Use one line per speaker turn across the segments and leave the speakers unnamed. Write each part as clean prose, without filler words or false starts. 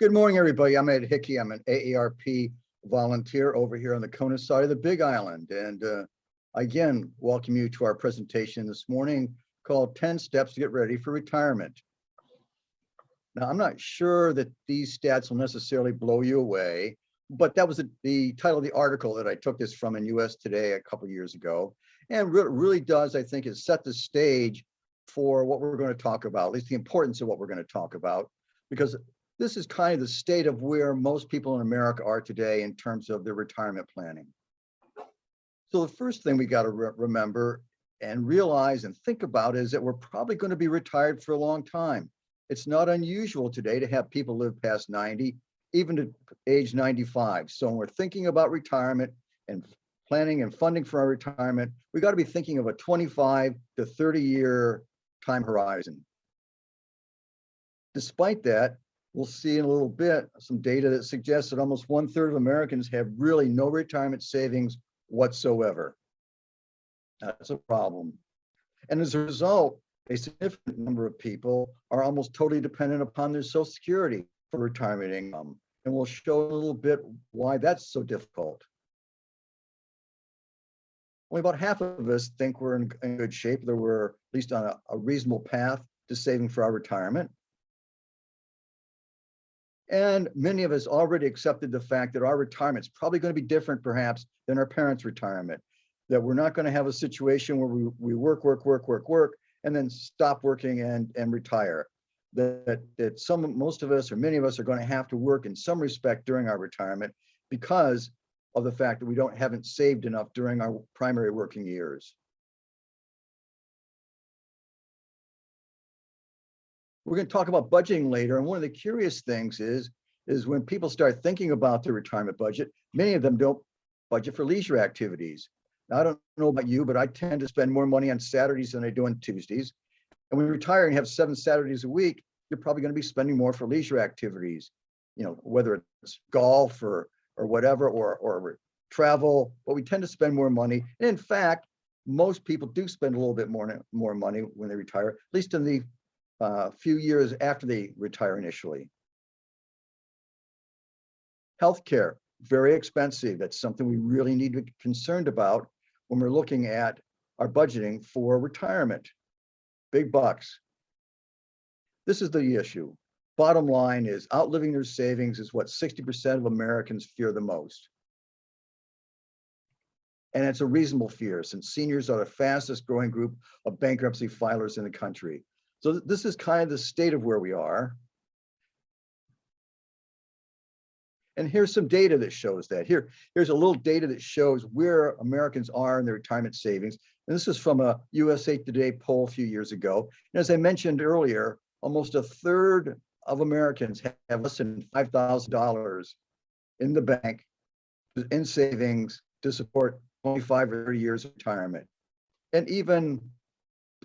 Good morning, everybody. I'm Ed Hickey. I'm an AARP volunteer over here on the Kona side of the Big Island. And again, welcome you to our presentation this morning called 10 Steps to Get Ready for Retirement. Now, I'm not sure that these stats will necessarily blow you away, but that was the title of the article that I took this from in US Today a couple of years ago. And what it really does, I think, is set the stage for what we're going to talk about, at least the importance of what we're going to talk about, because this is kind of the state of where most people in America are today in terms of their retirement planning. So the first thing we got to remember and realize and think about is that we're probably going to be retired for a long time. It's not unusual today to have people live past 90, even to age 95. So when we're thinking about retirement and planning and funding for our retirement, we got to be thinking of a 25 to 30-year time horizon. Despite that, we'll see in a little bit some data that suggests that almost 1/3 of Americans have really no retirement savings whatsoever. That's a problem. And as a result, a significant number of people are almost totally dependent upon their Social Security for retirement income. And we'll show a little bit why that's so difficult. Only about half of us think we're in good shape, that we're at least on a reasonable path to saving for our retirement. And many of us already accepted the fact that our retirement is probably going to be different, perhaps, than our parents' retirement, that we're not going to have a situation where we work, and then stop working and retire. That most of us or many of us are going to have to work in some respect during our retirement because of the fact that we haven't saved enough during our primary working years. We're going to talk about budgeting later, and one of the curious things is when people start thinking about their retirement budget, many of them don't budget for leisure activities. Now, I don't know about you, but I tend to spend more money on Saturdays than I do on Tuesdays. And when you retire and have 7 Saturdays a week, you're probably going to be spending more for leisure activities, whether it's golf or whatever, or travel, but we tend to spend more money. And in fact, most people do spend a little bit more money when they retire, at least in the few years after they retire initially. Healthcare, very expensive. That's something we really need to be concerned about when we're looking at our budgeting for retirement. Big bucks. This is the issue. Bottom line is outliving their savings is what 60% of Americans fear the most. And it's a reasonable fear, since seniors are the fastest growing group of bankruptcy filers in the country. So this is kind of the state of where we are. And here's some data that shows that. Here's a little data that shows where Americans are in their retirement savings. And this is from a USA Today poll a few years ago. And as I mentioned earlier, almost 1/3 of Americans have less than $5,000 in the bank in savings to support 25 or 30 years of retirement. And even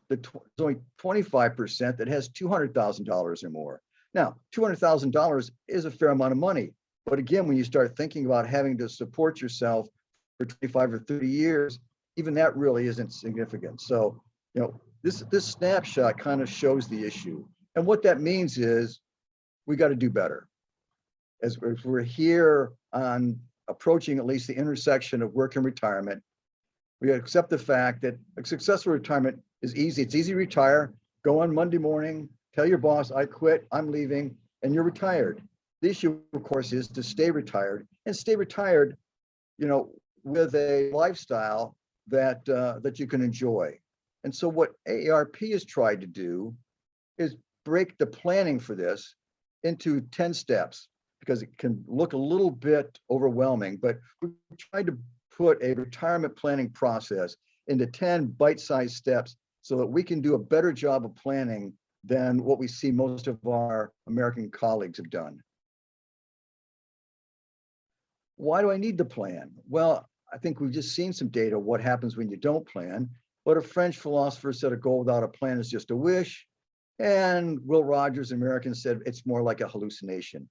there's only 25% that has $200,000 or more. Now, $200,000 is a fair amount of money. But again, when you start thinking about having to support yourself for 25 or 30 years, even that really isn't significant. So, this snapshot kind of shows the issue. And what that means is we got to do better. As we're here on approaching at least the intersection of work and retirement, we accept the fact that a successful retirement is easy. It's easy to retire, go on Monday morning, tell your boss, I quit, I'm leaving, and you're retired. The issue, of course, is to stay retired and stay retired, with a lifestyle that you can enjoy. And so what AARP has tried to do is break the planning for this into 10 steps, because it can look a little bit overwhelming, but we tried to put a retirement planning process into 10 bite-sized steps so that we can do a better job of planning than what we see most of our American colleagues have done. Why do I need to plan? Well, I think we've just seen some data what happens when you don't plan. But a French philosopher said a goal without a plan is just a wish. And Will Rogers, an American, said it's more like a hallucination.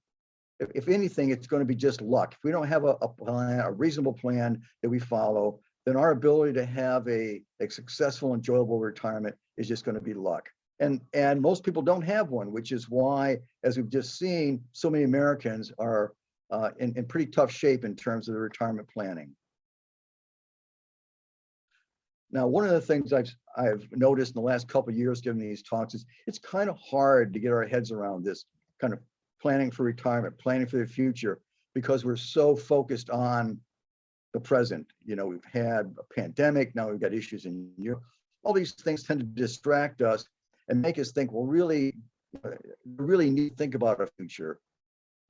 If anything, it's going to be just luck. If we don't have a plan, a reasonable plan that we follow, then our ability to have a successful, enjoyable retirement is just going to be luck. And most people don't have one, which is why, as we've just seen, so many Americans are in pretty tough shape in terms of their retirement planning. Now, one of the things I've noticed in the last couple of years giving these talks is it's kind of hard to get our heads around this kind of planning for retirement, planning for the future, because we're so focused on the present. You know, we've had a pandemic, now we've got issues in Europe. All these things tend to distract us and make us think, well, really need to think about our future.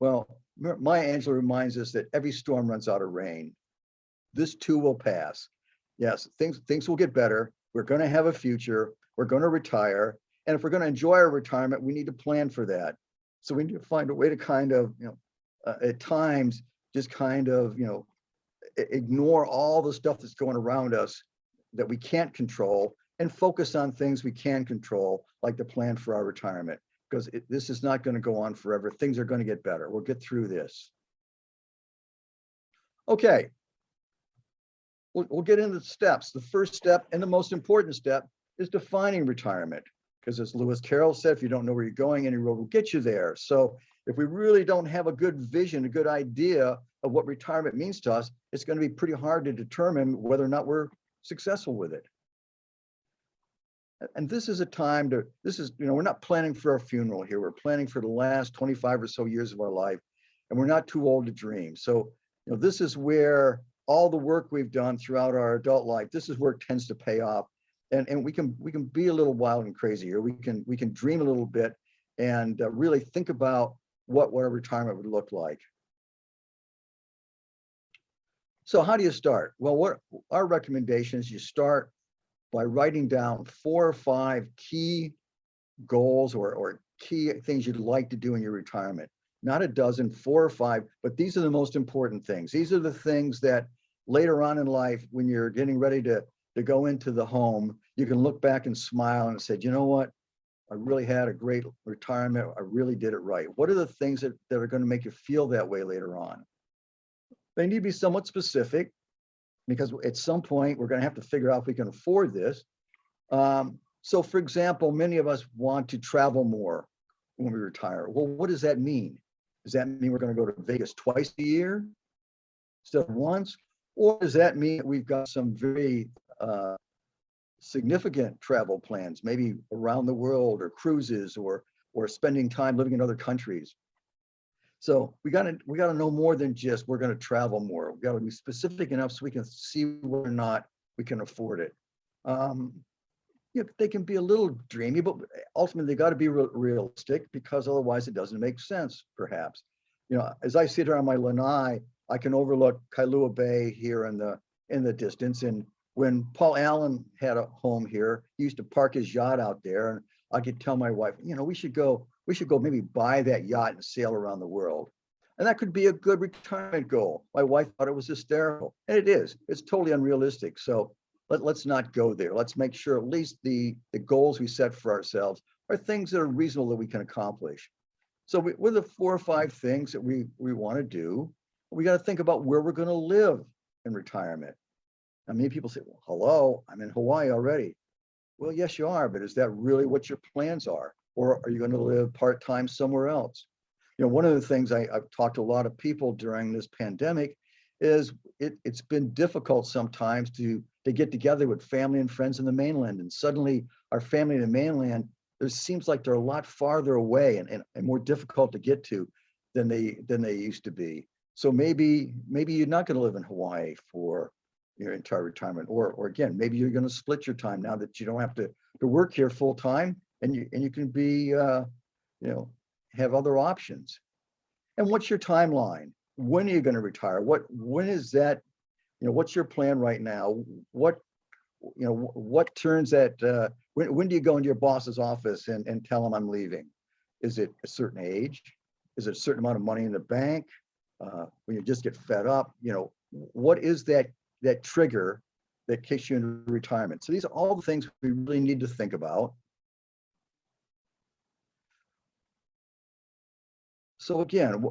Well, Maya Angelou reminds us that every storm runs out of rain. This too will pass. Yes, things will get better. We're going to have a future. We're going to retire. And if we're going to enjoy our retirement, we need to plan for that. So we need to find a way to kind of, at times, just kind of, ignore all the stuff that's going around us that we can't control and focus on things we can control, like the plan for our retirement, because this is not going to go on forever. Things are going to get better. We'll get through this. Okay. We'll get into the steps. The first step and the most important step is defining retirement. Because as Lewis Carroll said, if you don't know where you're going, any road will get you there. So if we really don't have a good vision, a good idea of what retirement means to us, it's going to be pretty hard to determine whether or not we're successful with it. And this is a time to, we're not planning for our funeral here. We're planning for the last 25 or so years of our life, and we're not too old to dream. So, this is where all the work we've done throughout our adult life, this is where it tends to pay off. And we can be a little wild and crazy here. We can dream a little bit and really think about what our retirement would look like. So how do you start? Well, what our recommendation is, you start by writing down 4 or 5 key goals or key things you'd like to do in your retirement. Not a dozen, 4 or 5, but these are the most important things. These are the things that later on in life, when you're getting ready to go into the home, you can look back and smile and say, you know what? I really had a great retirement. I really did it right. What are the things that are going to make you feel that way later on? They need to be somewhat specific, because at some point we're going to have to figure out if we can afford this. So for example, many of us want to travel more when we retire. Well, what does that mean? Does that mean we're going to go to Vegas twice a year instead of once? Or does that mean that we've got some very significant travel plans, maybe around the world, or cruises, or spending time living in other countries? So we got to know more than just we're going to travel more. We got to be specific enough so we can see whether or not we can afford it. They can be a little dreamy, but ultimately they got to be realistic, because otherwise it doesn't make sense, perhaps. As I sit here on my lanai, I can overlook Kailua Bay here in the distance. And when Paul Allen had a home here, he used to park his yacht out there, and I could tell my wife, we should go maybe buy that yacht and sail around the world. And that could be a good retirement goal. My wife thought it was hysterical, and it is. It's totally unrealistic. So let's not go there. Let's make sure at least the goals we set for ourselves are things that are reasonable that we can accomplish. So with the 4 or 5 things that we want to do, we got to think about where we're going to live in retirement. Now, many people say, well, hello, I'm in Hawaii already. Well, yes, you are, but is that really what your plans are? Or are you going to live part-time somewhere else? One of the things I've talked to a lot of people during this pandemic is it's been difficult sometimes to get together with family and friends in the mainland. And suddenly our family in the mainland, it seems like they're a lot farther away and more difficult to get to than they used to be. So maybe you're not going to live in Hawaii for your entire retirement, or again, maybe you're going to split your time now that you don't have to work here full time, and you can be have other options. And what's your timeline? When are you going to retire? When is that? What's your plan right now? What turns that? When do you go into your boss's office and tell him I'm leaving? Is it a certain age? Is it a certain amount of money in the bank? When you just get fed up? What is that trigger that kicks you into retirement? So these are all the things we really need to think about. So again,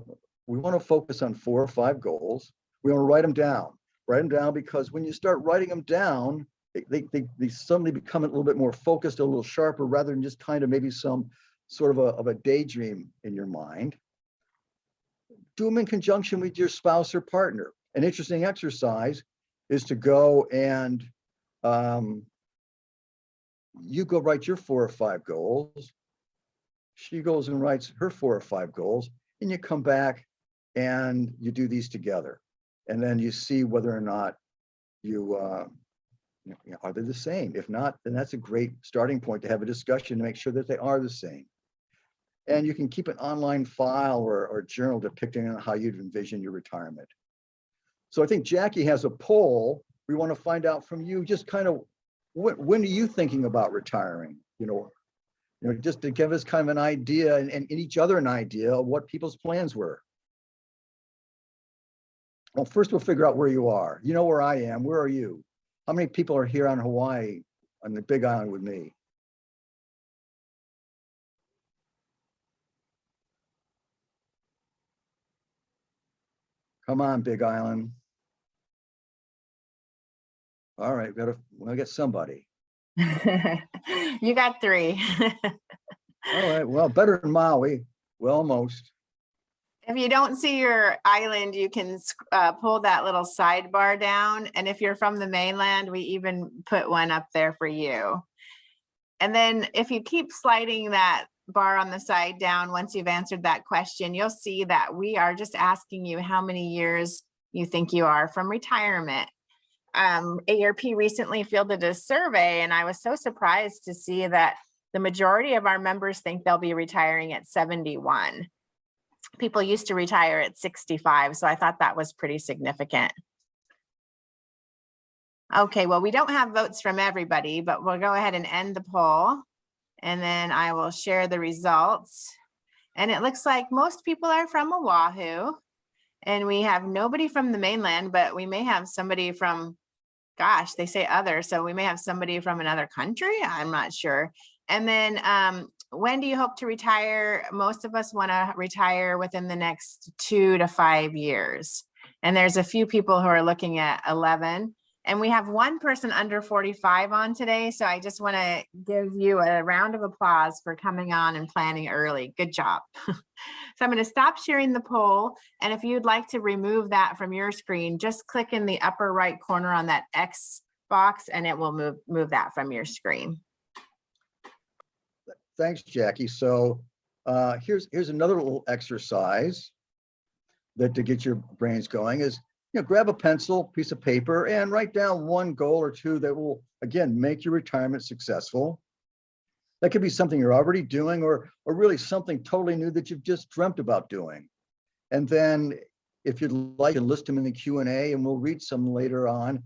we want to focus on 4 or 5 goals. We want to write them down. Write them down, because when you start writing them down, they suddenly become a little bit more focused, a little sharper, rather than just kind of maybe some sort of a daydream in your mind. Do them in conjunction with your spouse or partner. An interesting exercise is to go and you go write your 4 or 5 goals. She goes and writes her 4 or 5 goals, and you come back and you do these together. And then you see whether or not you, are they the same? If not, then that's a great starting point to have a discussion to make sure that they are the same. And you can keep an online file or journal depicting on how you'd envision your retirement. So I think Jackie has a poll. We want to find out from you, just kind of, when are you thinking about retiring? Just to give us kind of an idea and each other an idea of what people's plans were. Well, first we'll figure out where you are. You know where I am. Where are you? How many people are here on Hawaii, on the Big Island with me? Come on, Big Island. All right, we'll get somebody.
You got 3.
All right, well, better than Maui. Well, almost.
If you don't see your island, you can pull that little sidebar down. And if you're from the mainland, we even put one up there for you. And then if you keep sliding that bar on the side down, once you've answered that question, you'll see that we are just asking you how many years you think you are from retirement. AARP recently fielded a survey, and I was so surprised to see that the majority of our members think they'll be retiring at 71. People used to retire at 65, so I thought that was pretty significant. Okay, well, we don't have votes from everybody, but we'll go ahead and end the poll, and then I will share the results. And it looks like most people are from Oahu, and we have nobody from the mainland, but we may have somebody from, gosh, they say other, so we may have somebody from another country. I'm not sure. And then when do you hope to retire? Most of us want to retire within the next 2 to 5 years. And there's a few people who are looking at 11. And we have one person under 45 on today. So I just want to give you a round of applause for coming on and planning early. Good job. So I'm going to stop sharing the poll. And if you'd like to remove that from your screen, just click in the upper right corner on that X box and it will move that from your screen.
Thanks, Jackie. So here's another little exercise that to get your brains going is, grab a pencil, piece of paper, and write down 1 goal or 2 that will, again, make your retirement successful. That could be something you're already doing or really something totally new that you've just dreamt about doing. And then if you'd like, you can list them in the Q&A and we'll read some later on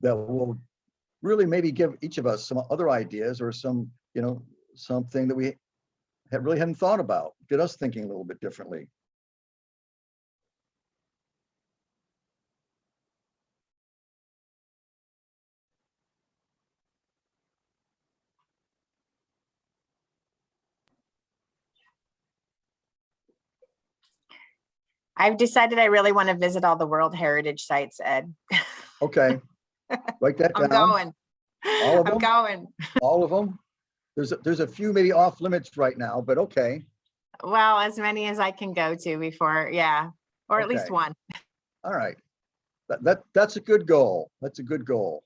that will really maybe give each of us some other ideas or some, something that we really hadn't thought about, get us thinking a little bit differently.
I've decided I really want to visit all the World Heritage sites, Ed.
Okay, write that down.
I'm going.
All of them?
I'm going.
All of them? There's a few maybe off limits right now, but okay.
Well, as many as I can go to before, yeah, or at least one.
All right, that's a good goal. That's a good goal.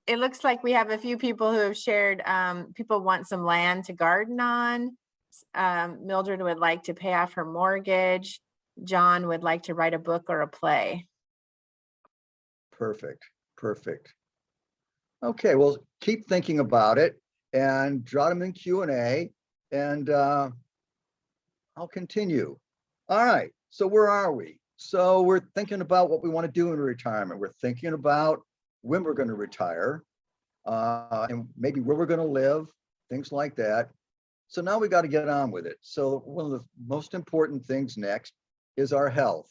It looks like we have a few people who have shared, people want some land to garden on. Mildred would like to pay off her mortgage. John would like to write a book or a play.
Perfect. Okay, well, keep thinking about it and jot them in Q&A and I'll continue. All right, so where are we? So we're thinking about what we want to do in retirement. We're thinking about when we're going to retire and maybe where we're going to live, things like that. So now we got to get on with it. So one of the most important things next is our health.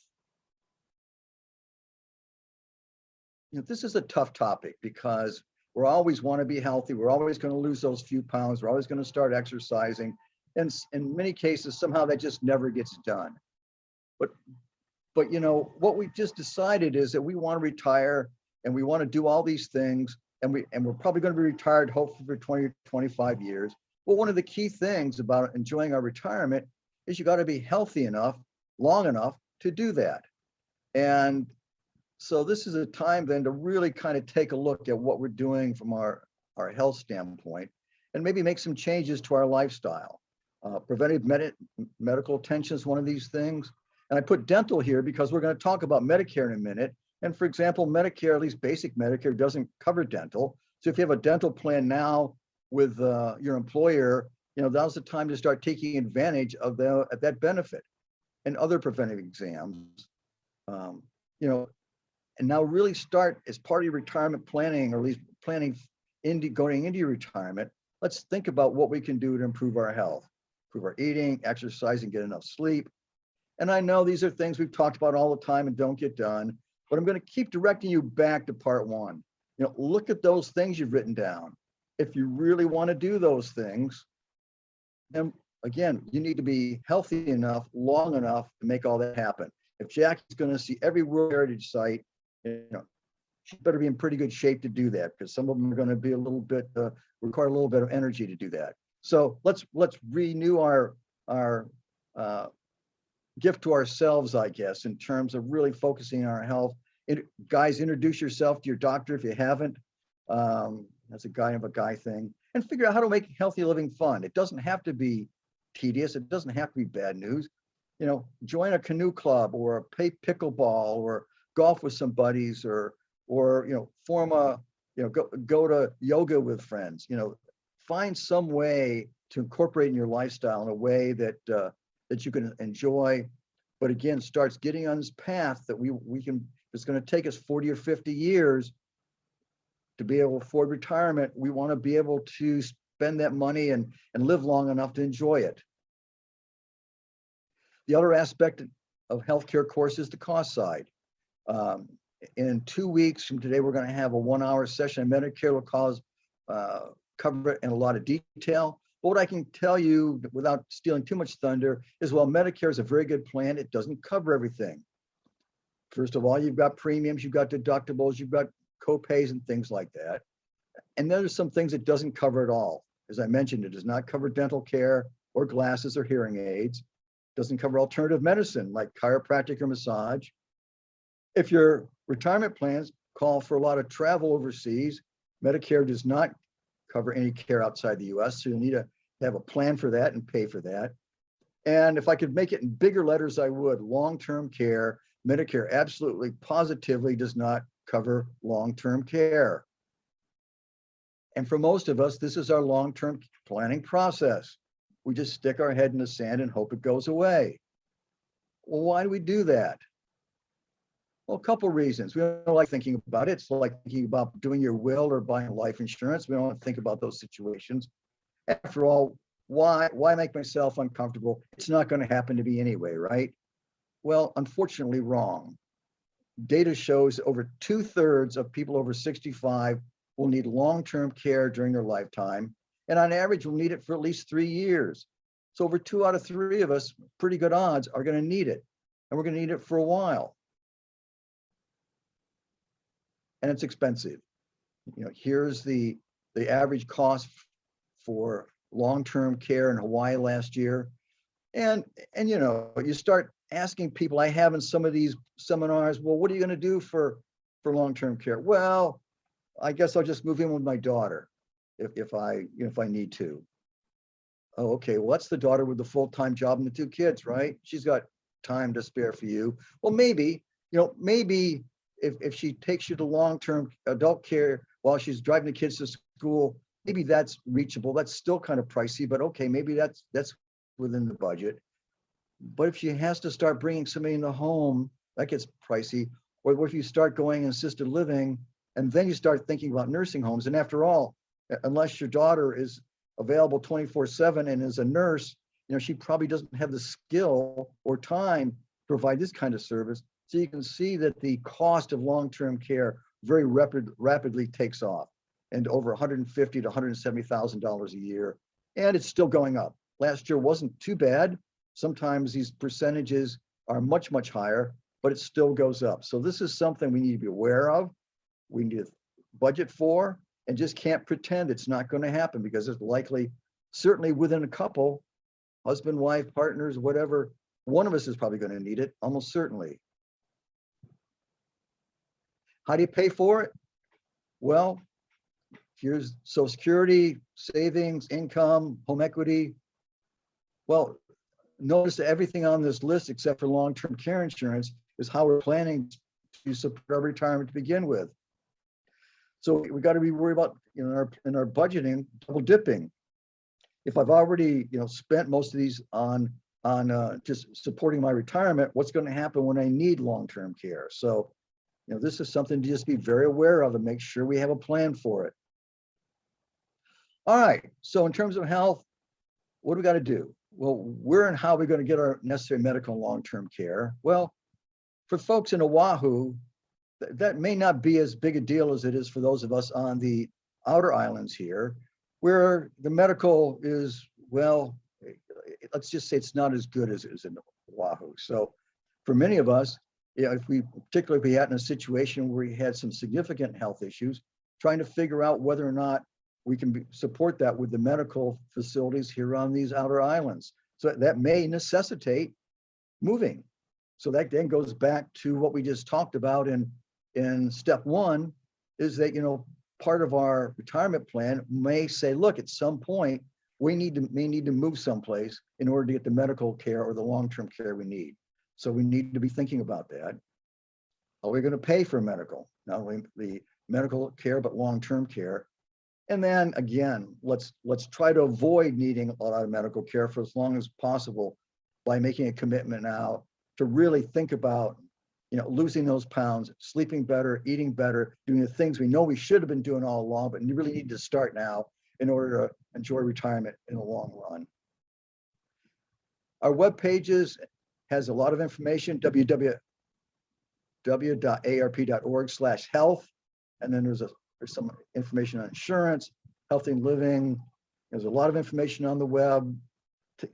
This is a tough topic because we always want to be healthy. We're always going to lose those few pounds. We're always going to start exercising. And in many cases, somehow that just never gets done. But But what we just decided is that we want to retire and we want to do all these things, and we're probably going to be retired hopefully for 20, 25 years. But one of the key things about enjoying our retirement is you got to be healthy enough, long enough to do that. And so this is a time then to really kind of take a look at what we're doing from our health standpoint and maybe make some changes to our lifestyle. Preventive medical attention is one of these things. And I put dental here because we're going to talk about Medicare in a minute. And for example, Medicare, at least basic Medicare, doesn't cover dental. So if you have a dental plan now with your employer, now's the time to start taking advantage of that benefit and other preventive exams. And now really start as part of your retirement planning, or at least planning going into your retirement. Let's think about what we can do to improve our health, improve our eating, exercising, get enough sleep. And I know these are things we've talked about all the time and don't get done, but I'm going to keep directing you back to part one. Look at those things you've written down. If you really want to do those things, then again, you need to be healthy enough, long enough to make all that happen. If Jackie's going to see every World Heritage site, she better be in pretty good shape to do that, because some of them are going to be a little bit, require a little bit of energy to do that. So let's renew our gift to ourselves, I guess, in terms of really focusing on our health. Guys, introduce yourself to your doctor if you haven't. That's a guy thing. And figure out how to make healthy living fun. It doesn't have to be tedious. It doesn't have to be bad news. Join a canoe club or play pickleball or golf with some buddies, or form go to yoga with friends. Find some way to incorporate in your lifestyle in a way that you can enjoy, but again, starts getting on this path that we can. It's going to take us 40 or 50 years to be able to afford retirement. We want to be able to spend that money and live long enough to enjoy it. The other aspect of healthcare, of course, is the cost side. In 2 weeks from today, we're going to have a 1-hour session. Medicare will cover it in a lot of detail. But what I can tell you without stealing too much thunder is, while Medicare is a very good plan, it doesn't cover everything. First of all, you've got premiums, you've got deductibles, you've got co-pays and things like that. And then there's some things it doesn't cover at all. As I mentioned, it does not cover dental care or glasses or hearing aids. It doesn't cover alternative medicine like chiropractic or massage. If your retirement plans call for a lot of travel overseas, Medicare does not cover any care outside the US, so you'll need to have a plan for that and pay for that. And if I could make it in bigger letters, I would. Long-term care, Medicare absolutely, positively does not cover long-term care. And for most of us, this is our long-term planning process. We just stick our head in the sand and hope it goes away. Well, why do we do that? Well, a couple of reasons. We don't like thinking about it. It's like thinking about doing your will or buying life insurance. We don't want to think about those situations. After all, why make myself uncomfortable? It's not going to happen to me anyway, right? Well, unfortunately, wrong. Data shows over 2/3 of people over 65 will need long-term care during their lifetime. And on average, will need it for at least 3 years. So over 2 out of 3 of us, pretty good odds, are going to need it. And we're going to need it for a while. And it's expensive. Here's the average cost for long-term care in Hawaii last year. And you start asking people, I have in some of these seminars, well, what are you going to do for long-term care? Well, I guess I'll just move in with my daughter if I need to. Oh, okay. Well, that's the daughter with the full-time job and the 2 kids, right? She's got time to spare for you. Well, maybe if she takes you to long-term adult care while she's driving the kids to school, maybe that's reachable. That's still kind of pricey, but okay, maybe that's within the budget. But if she has to start bringing somebody in the home, that gets pricey. Or what if you start going assisted living, and then you start thinking about nursing homes? And after all, unless your daughter is available 24/7 and is a nurse, she probably doesn't have the skill or time to provide this kind of service. So you can see that the cost of long-term care very rapidly takes off, and over $150,000 to $170,000 a year. And it's still going up. Last year wasn't too bad. Sometimes these percentages are much, much higher. but it still goes up. So this is something we need to be aware of. We need to budget for, and just can't pretend it's not going to happen, because it's likely, certainly within a couple, husband, wife, partners, whatever, one of us is probably going to need it, almost certainly. How do you pay for it? Well, here's Social Security, savings, income, home equity. Well, notice that everything on this list except for long-term care insurance is how we're planning to support our retirement to begin with. So we got to be worried about, you know, in our budgeting, double dipping. If I've already, you know, spent most of these on just supporting my retirement, what's going to happen when I need long-term care? So, you know, this is something to just be very aware of and make sure we have a plan for it. All right. So in terms of health, what do we got to do? Well, where and how are we going to get our necessary medical and long-term care? Well, for folks in Oahu, that may not be as big a deal as it is for those of us on the outer islands here, where the medical is, well, let's just say it's not as good as it is in Oahu. So for many of us, you know, particularly if we had in a situation where we had some significant health issues, trying to figure out whether or not we can support that with the medical facilities here on these outer islands. So that may necessitate moving. So that then goes back to what we just talked about in step one, is that, you know, part of our retirement plan may say, look, at some point, we may need to move someplace in order to get the medical care or the long-term care we need. So we need to be thinking about that. Are we going to pay for medical? Not only the medical care, but long-term care. And then again, let's try to avoid needing a lot of medical care for as long as possible by making a commitment now to really think about, you know, losing those pounds, sleeping better, eating better, doing the things we know we should have been doing all along, but you really need to start now in order to enjoy retirement in the long run. Our web pages has a lot of information, www.aarp.org/health. And then there's some information on insurance, healthy living. There's a lot of information on the web.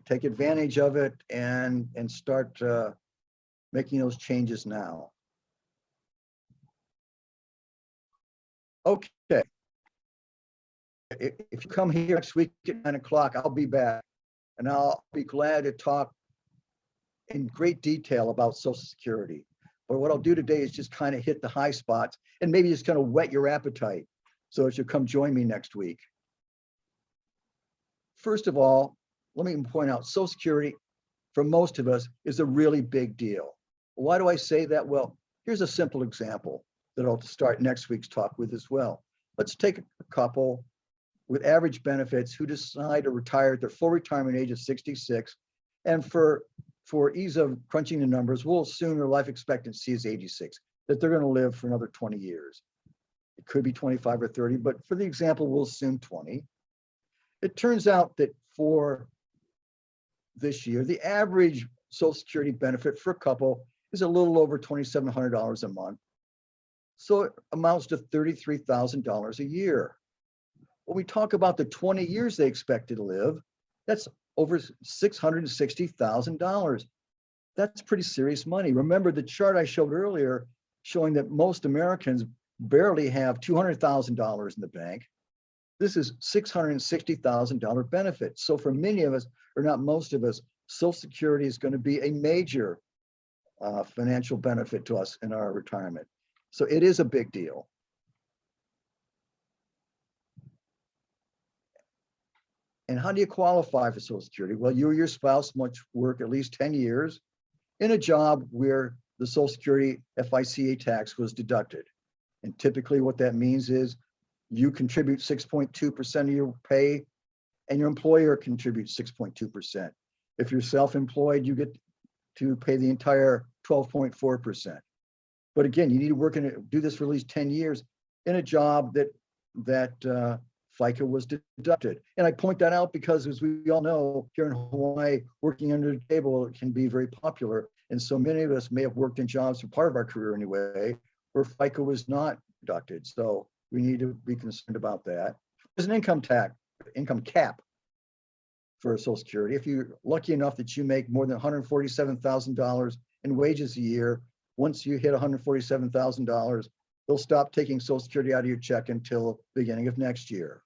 Take advantage of it and start making those changes now. Okay. If you come here next week at 9 o'clock, I'll be back, and I'll be glad to talk in great detail about Social Security. But what I'll do today is just kind of hit the high spots and maybe just kind of whet your appetite. So as you come join me next week. First of all, let me point out, Social Security, for most of us, is a really big deal. Why do I say that? Well, here's a simple example that I'll start next week's talk with as well. Let's take a couple with average benefits who decide to retire at their full retirement age of 66. And for ease of crunching the numbers, we'll assume their life expectancy is 86, that they're going to live for another 20 years. It could be 25 or 30, but for the example, we'll assume 20. It turns out that for this year, the average Social Security benefit for a couple is a little over $2,700 a month. So it amounts to $33,000 a year. When we talk about the 20 years they expected to live, that's over $660,000. That's pretty serious money. Remember the chart I showed earlier showing that most Americans barely have $200,000 in the bank. This is $660,000 benefit. So for many of us, or not most of us, Social Security is going to be a major financial benefit to us in our retirement. So it is a big deal. And how do you qualify for Social Security? Well, you or your spouse must work at least 10 years in a job where the Social Security FICA tax was deducted. And typically what that means is you contribute 6.2% of your pay and your employer contributes 6.2%. If you're self-employed, you get to pay the entire 12.4%. But again, you need to work do this for at least 10 years in a job that FICA was deducted. And I point that out because, as we all know, here in Hawaii, working under the table can be very popular. And so many of us may have worked in jobs for part of our career anyway, where FICA was not deducted. So we need to be concerned about that. There's an income cap for Social Security. If you're lucky enough that you make more than $147,000 in wages a year, once you hit $147,000, they'll stop taking Social Security out of your check until beginning of next year.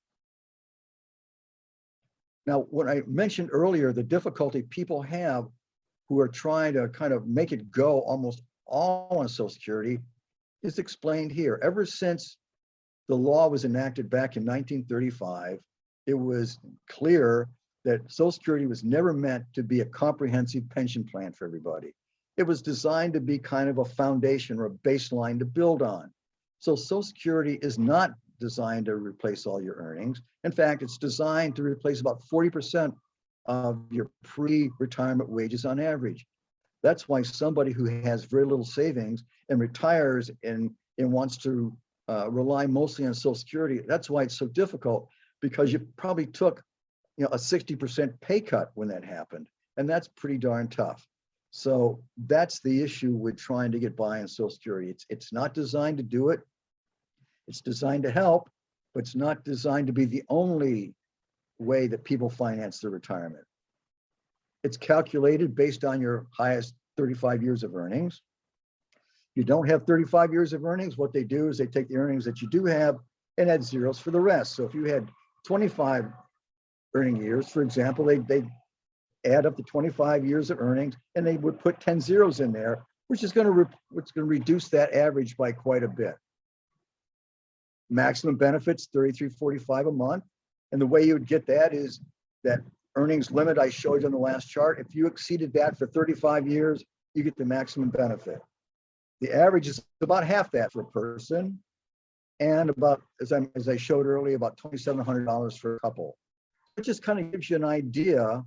Now, when I mentioned earlier, the difficulty people have who are trying to kind of make it go almost all on Social Security is explained here. Ever since the law was enacted back in 1935, it was clear that Social Security was never meant to be a comprehensive pension plan for everybody. It was designed to be kind of a foundation or a baseline to build on. So Social Security is not designed to replace all your earnings. In fact, it's designed to replace about 40% of your pre-retirement wages on average. That's why somebody who has very little savings and retires and wants to rely mostly on Social Security, that's why it's so difficult, because you probably took a 60% pay cut when that happened. And that's pretty darn tough. So that's the issue with trying to get by on Social Security. It's not designed to do it. It's designed to help, but it's not designed to be the only way that people finance their retirement. It's calculated based on your highest 35 years of earnings. If you don't have 35 years of earnings, what they do is they take the earnings that you do have and add zeros for the rest. So if you had 25 earning years, for example, they add up the 25 years of earnings and they would put 10 zeros in there, which is going to reduce that average by quite a bit. Maximum benefits, $33.45 a month. And the way you would get that is that earnings limit I showed you on the last chart. If you exceeded that for 35 years, you get the maximum benefit. The average is about half that for a person, and about, as I showed earlier, about $2,700 for a couple. It just kind of gives you an idea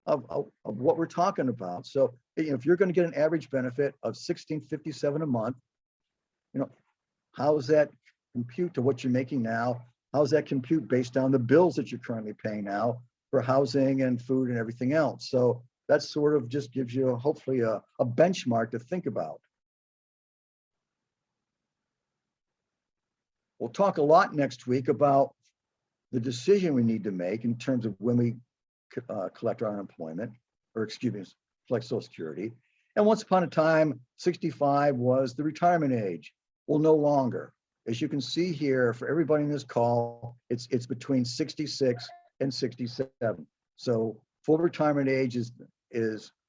of what we're talking about. So if you're going to get an average benefit of $1,657 a month, how does that compute to what you're making now? How does that compute based on the bills that you're currently paying now for housing and food and everything else? So that sort of just gives you hopefully a benchmark to think about. We'll talk a lot next week about the decision we need to make in terms of when we collect our unemployment, or excuse me, collect Social Security. And once upon a time, 65 was the retirement age. Well, no longer. As you can see here, for everybody in this call, it's between 66 and 67. So full retirement age is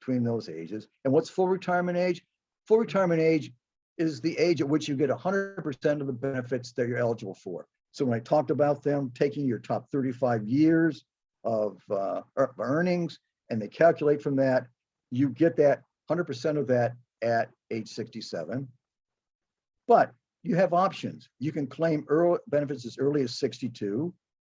between those ages. And what's full retirement age? Full retirement age is the age at which you get 100% of the benefits that you're eligible for. So when I talked about them taking your top 35 years of earnings, and they calculate from that, you get that 100% of that at age 67. But you have options. You can claim benefits as early as 62.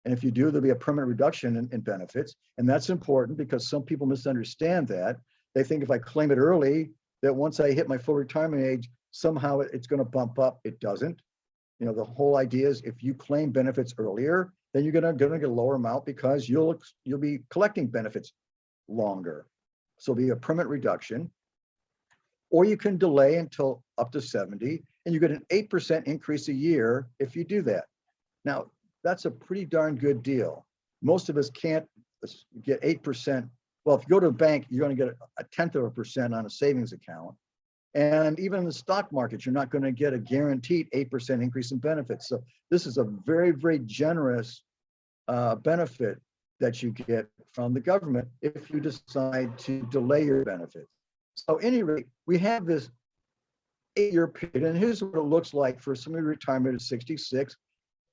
And if you do, there'll be a permanent reduction in benefits. And that's important because some people misunderstand that. They think if I claim it early, that once I hit my full retirement age, somehow it's going to bump up. It doesn't. The whole idea is if you claim benefits earlier, then you're going to get a lower amount because you'll be collecting benefits longer. So it'll be a permanent reduction. Or you can delay until up to 70, and you get an 8% increase a year if you do that. Now, that's a pretty darn good deal. Most of us can't get 8%. Well, if you go to a bank, you're going to get a 0.1% on a savings account. And even in the stock market, you're not going to get a guaranteed 8% increase in benefits. So this is a very, very generous benefit that you get from the government if you decide to delay your benefits. So at any rate, we have this 8-year period, and here's what it looks like for somebody retirement at 66.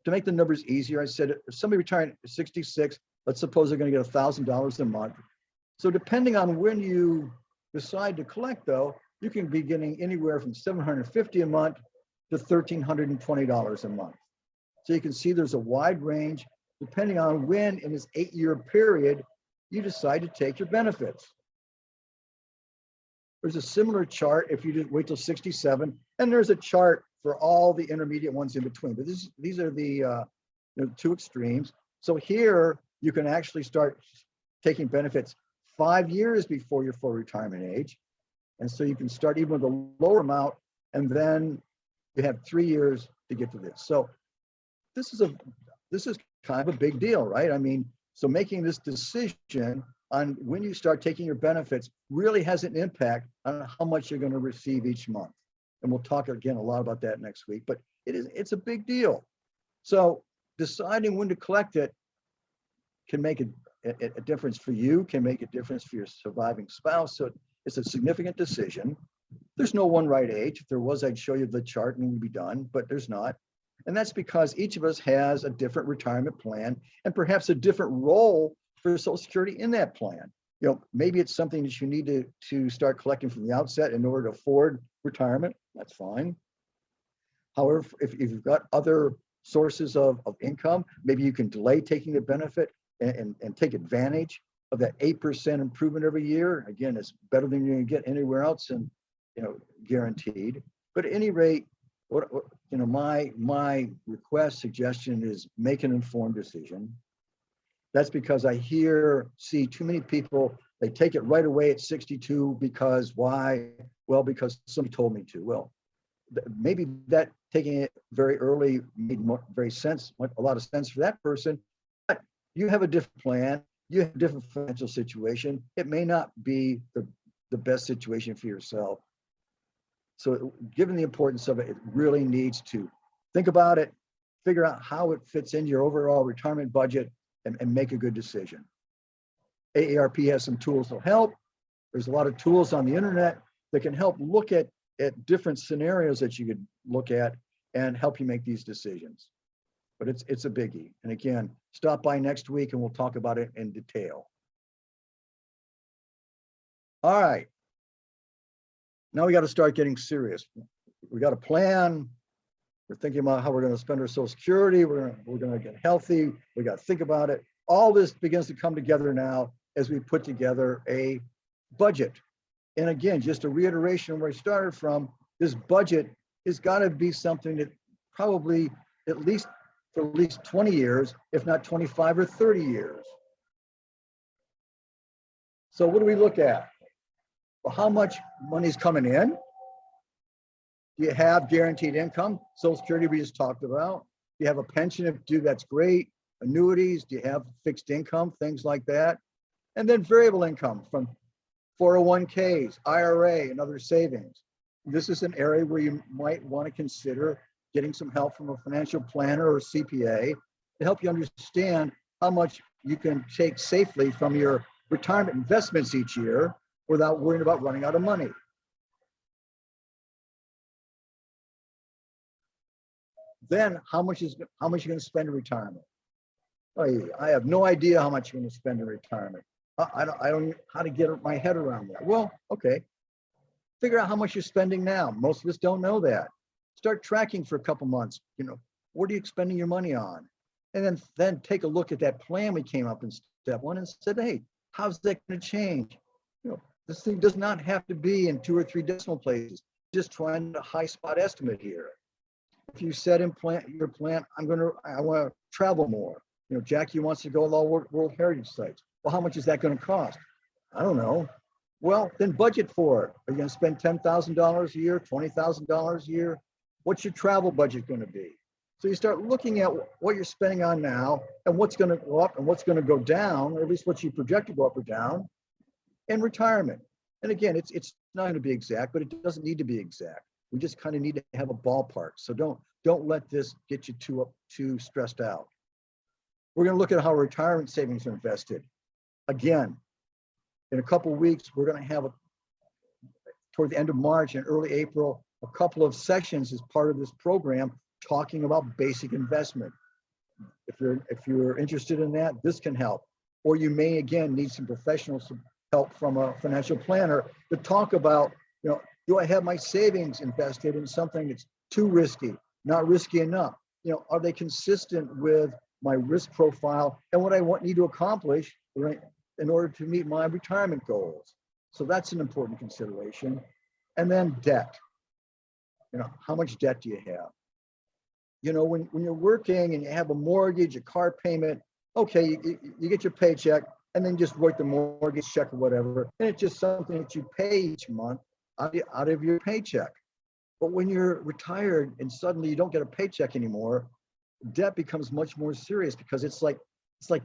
To make the numbers easier, I said if somebody retiring at 66, let's suppose they're going to get $1,000 a month. So depending on when you decide to collect, though, you can be getting anywhere from $750 a month to $1,320 a month. So you can see there's a wide range depending on when in this 8-year period you decide to take your benefits. There's a similar chart if you just wait till 67, and there's a chart for all the intermediate ones in between. But these are the two extremes. So here you can actually start taking benefits 5 years before your full retirement age. And so you can start even with a lower amount, and then you have 3 years to get to this. So this is kind of a big deal, right? I mean, so making this decision on when you start taking your benefits really has an impact on how much you're going to receive each month. And we'll talk again a lot about that next week, but it's a big deal. So deciding when to collect it can make a difference for you, can make a difference for your surviving spouse. So it's a significant decision. There's no one right age. If there was, I'd show you the chart and we'd be done, but there's not. And that's because each of us has a different retirement plan and perhaps a different role for Social Security in that plan. You know, maybe it's something that you need to start collecting from the outset in order to afford retirement. That's fine. However, if you've got other sources of income, maybe you can delay taking the benefit and take advantage of that 8% improvement every year. Again, it's better than you're gonna get anywhere else, and guaranteed. But at any rate, my request suggestion is make an informed decision. That's because I see too many people, they take it right away at 62 because why? Well, because somebody told me to. Well, maybe that taking it very early made a lot of sense for that person, but you have a different plan, you have a different financial situation. It may not be the best situation for yourself. So given the importance of it, it really needs to think about it, figure out how it fits into your overall retirement budget, and make a good decision. AARP has some tools to help. There's a lot of tools on the internet that can help look at different scenarios that you could look at and help you make these decisions. But it's a biggie. And again, stop by next week and we'll talk about it in detail. All right. Now we got to start getting serious. We got a plan. We're thinking about how we're going to spend our Social Security. We're going to get healthy. We got to think about it. All this begins to come together now as we put together a budget. And again, just a reiteration of where I started from, this budget has got to be something that probably for at least 20 years, if not 25 or 30 years. So what do we look at? Well, how much money's coming in? Do you have guaranteed income? Social Security we just talked about. Do you have a pension? If you do, that's great. Annuities, do you have fixed income? Things like that. And then variable income from 401ks, IRA, and other savings. This is an area where you might want to consider getting some help from a financial planner or CPA to help you understand how much you can take safely from your retirement investments each year without worrying about running out of money. Then how much you're going to spend in retirement? Oh, I have no idea how much you're going to spend in retirement. I don't know how to get my head around that. Well, okay. Figure out how much you're spending now. Most of us don't know that. Start tracking for a couple months. What are you spending your money on? And then take a look at that plan we came up in step one and said, hey, how's that going to change? This thing does not have to be in 2 or 3 decimal places. Just trying a high spot estimate here. If you set in your plan, I want to travel more. Jackie wants to go to all World Heritage sites. Well, how much is that going to cost? I don't know. Well, then budget for it. Are you going to spend $10,000 a year, $20,000 a year? What's your travel budget going to be? So you start looking at what you're spending on now and what's going to go up and what's going to go down, or at least what you project to go up or down, and retirement. And again, it's not going to be exact, but it doesn't need to be exact. We just kind of need to have a ballpark. So don't let this get you too stressed out. We're going to look at how retirement savings are invested. Again, in a couple of weeks, we're going to have toward the end of March and early April, a couple of sessions as part of this program talking about basic investment. If you're interested in that, this can help. Or you may, again, need some professional help from a financial planner to talk about, do I have my savings invested in something that's too risky, not risky enough? Are they consistent with my risk profile and what I need to accomplish in order to meet my retirement goals? So that's an important consideration. And then debt. How much debt do you have? When you're working and you have a mortgage, a car payment, okay, you get your paycheck and then just write the mortgage check or whatever. And it's just something that you pay each month out of your paycheck. But when you're retired and suddenly you don't get a paycheck anymore, debt becomes much more serious because it's like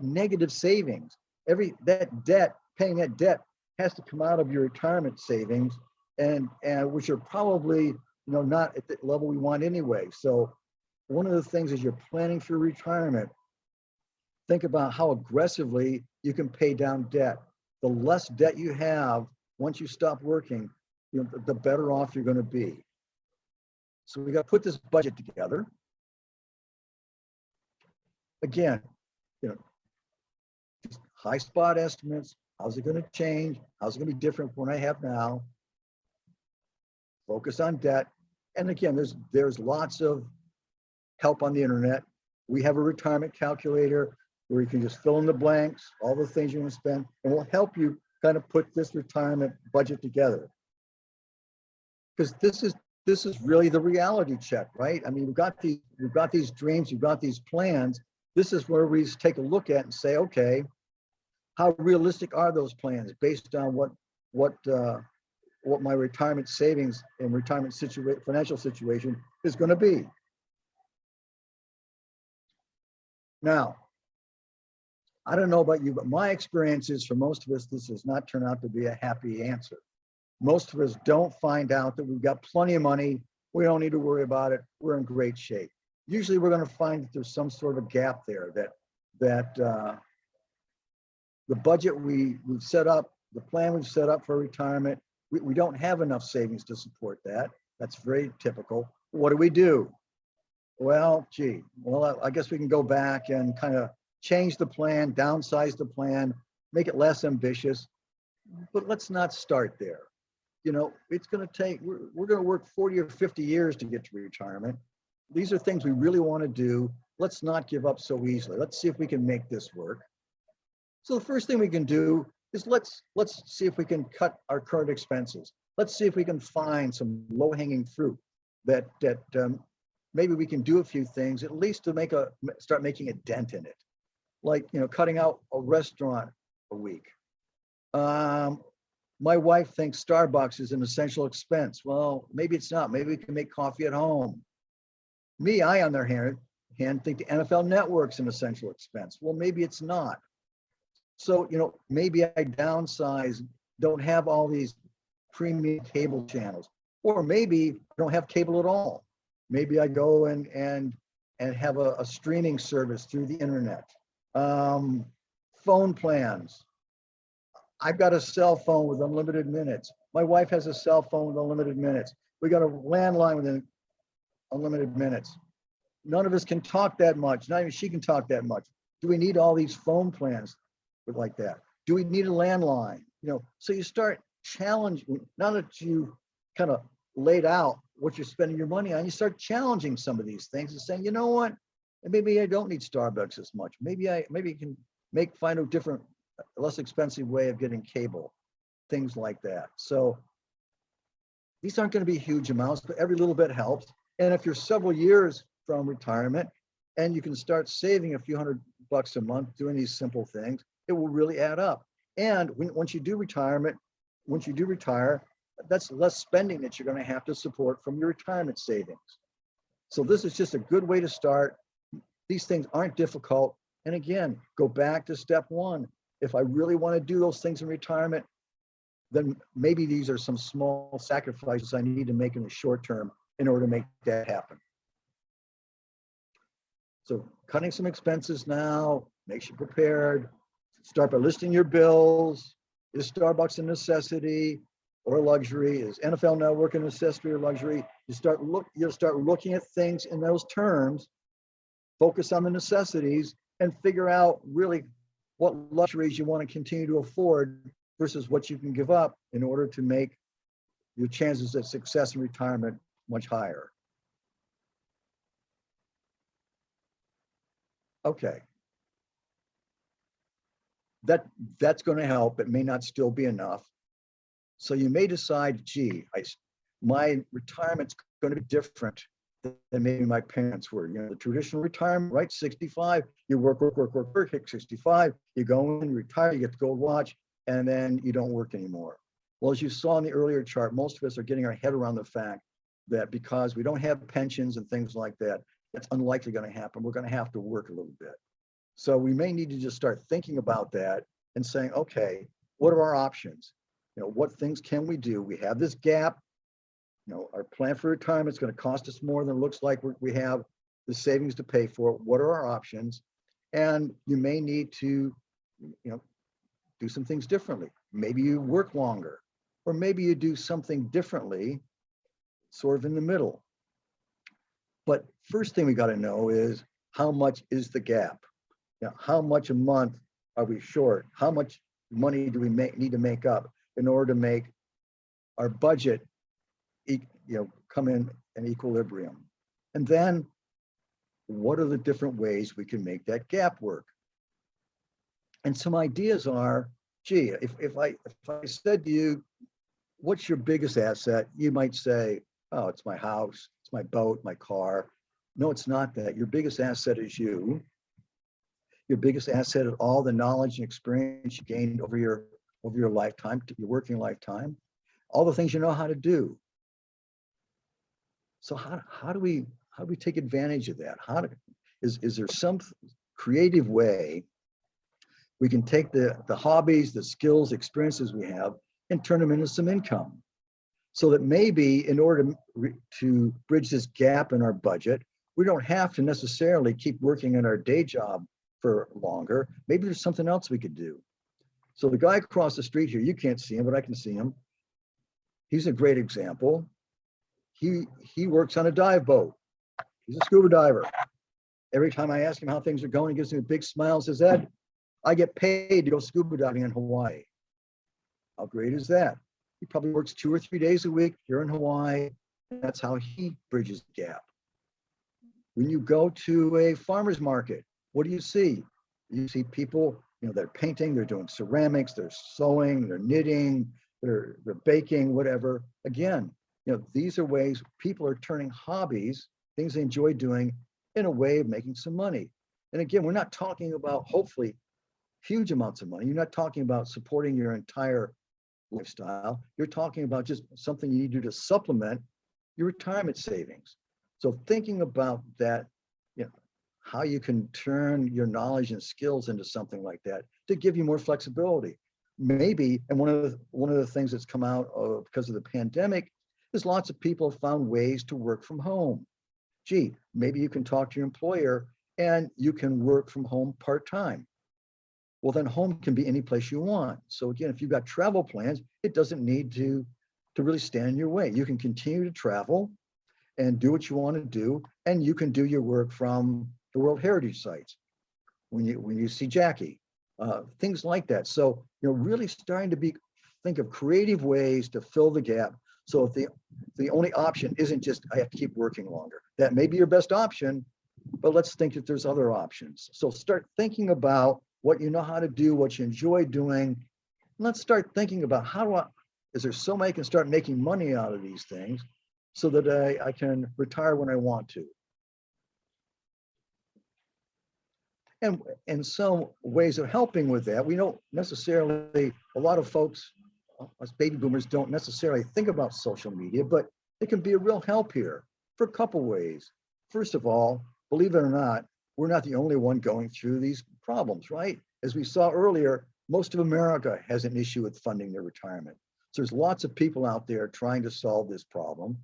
negative savings. Paying that debt has to come out of your retirement savings, and which are probably not at the level we want anyway. So one of the things as you're planning for retirement, think about how aggressively you can pay down debt. The less debt you have once you stop working, the better off you're going to be. So we got to put this budget together. Again, high spot estimates. How's it going to change? How's it going to be different from what I have now? Focus on debt. And again, there's lots of help on the internet. We have a retirement calculator where you can just fill in the blanks, all the things you want to spend, and we'll help you kind of put this retirement budget together. Because this is really the reality check, right? I mean, we've got these dreams, we've got these plans. This is where we take a look at and say, okay, how realistic are those plans based on what my retirement savings and retirement financial situation is going to be. Now, I don't know about you, but my experience is for most of us, this does not turn out to be a happy answer. Most of us don't find out that we've got plenty of money. We don't need to worry about it. We're in great shape. Usually we're going to find that there's some sort of gap there, that the budget we've set up, the plan we've set up for retirement, we don't have enough savings to support that. That's very typical. What do? Well, I guess we can go back and kind of change the plan, downsize the plan, make it less ambitious, but let's not start there. It's going to take, we're going to work 40 or 50 years to get to retirement. These are things we really want to do. Let's not give up so easily. Let's see if we can make this work. So the first thing we can do is let's see if we can cut our current expenses. Let's see if we can find some low-hanging fruit that maybe we can do a few things, at least to start making a dent in it. Like, cutting out a restaurant a week. My wife thinks Starbucks is an essential expense. Well, maybe it's not. Maybe we can make coffee at home. I, on the other hand, think the NFL Network's an essential expense. Well, maybe it's not. So, maybe I downsize, don't have all these premium cable channels, or maybe I don't have cable at all. Maybe I go and have a streaming service through the internet. Phone plans. I've got a cell phone with unlimited minutes. My wife has a cell phone with unlimited minutes. We got a landline with unlimited minutes. None of us can talk that much. Not even she can talk that much. Do we need all these phone plans like that? Do we need a landline? So you start challenging, now that you kind of laid out what you're spending your money on, you start challenging some of these things and saying, you know what? Maybe I don't need Starbucks as much. Maybe you can find a different, less expensive way of getting cable, things like that. So these aren't going to be huge amounts, but every little bit helps. And if you're several years from retirement and you can start saving a few $100 a month doing these simple things, it will really add up. And once you do retire, that's less spending that you're going to have to support from your retirement savings. So this is just a good way to start. These things aren't difficult. And again, go back to step one. If I really want to do those things in retirement, then maybe these are some small sacrifices I need to make in the short term in order to make that happen. So cutting some expenses now makes you prepared. Start by listing your bills. Is Starbucks a necessity or a luxury? Is NFL Network a necessity or luxury? You'll start looking at things in those terms, focus on the necessities, and figure out really what luxuries you want to continue to afford versus what you can give up in order to make your chances of success in retirement much higher. Okay. That's going to help. It may not still be enough. So you may decide, my retirement's going to be different than maybe my parents were. The traditional retirement, right? 65, you work, hit 65, you go in, you retire, you get the gold watch, and then you don't work anymore. Well, as you saw in the earlier chart, most of us are getting our head around the fact that because we don't have pensions and things like that, that's unlikely going to happen. We're going to have to work a little bit. So we may need to just start thinking about that and saying, okay, what are our options? What things can we do? We have this gap. Our plan for retirement is going to cost us more than it looks like we have the savings to pay for it. What are our options? And you may need to, do some things differently. Maybe you work longer, or maybe you do something differently, sort of in the middle. But first thing we got to know is, how much is the gap? How much a month are we short? How much money do we need to make up in order to make our budget, come in an equilibrium? And then, what are the different ways we can make that gap work? And some ideas are, gee, if I said to you, what's your biggest asset? You might say, oh, it's my house, it's my boat, my car. No, it's not that. Your biggest asset is you. Your biggest asset is all the knowledge and experience you gained over your lifetime, your working lifetime, all the things you know how to do. So how do we take advantage of that? Is there some creative way we can take the hobbies, the skills, experiences we have, and turn them into some income? So that maybe in order to bridge this gap in our budget, we don't have to necessarily keep working in our day job for longer. Maybe there's something else we could do. So the guy across the street here, you can't see him, but I can see him. He's a great example. He works on a dive boat. He's a scuba diver. Every time I ask him how things are going, he gives me a big smile and says, Ed, I get paid to go scuba diving in Hawaii. How great is that? He probably works 2 or 3 days a week here in Hawaii. That's how he bridges the gap. When you go to a farmer's market, what do you see? You see people, they're painting, they're doing ceramics, they're sewing, they're knitting, they're baking, whatever. Again, these are ways people are turning hobbies, things they enjoy doing, in a way of making some money. And again, we're not talking about, hopefully, huge amounts of money. You're not talking about supporting your entire lifestyle. You're talking about just something you need to do to supplement your retirement savings. So thinking about that, how you can turn your knowledge and skills into something like that to give you more flexibility. Maybe, and one of the things that's come out of because of the pandemic is lots of people have found ways to work from home. Gee, maybe you can talk to your employer and you can work from home part-time. Well, then home can be any place you want. So again, if you've got travel plans, it doesn't need to really stand in your way. You can continue to travel and do what you want to do, and you can do your work from the World Heritage Sites when you see Jackie, things like that. So really starting to think of creative ways to fill the gap. So if the only option isn't just I have to keep working longer, that may be your best option, but let's think that there's other options. So start thinking about what you know how to do, what you enjoy doing. Let's start thinking about is there some way I can start making money out of these things so that I can retire when I want to. And some ways of helping with that, we don't necessarily, a lot of folks, us baby boomers, don't necessarily think about social media, but it can be a real help here for a couple ways. First of all, believe it or not, we're not the only one going through these problems, right? As we saw earlier, most of America has an issue with funding their retirement. So there's lots of people out there trying to solve this problem.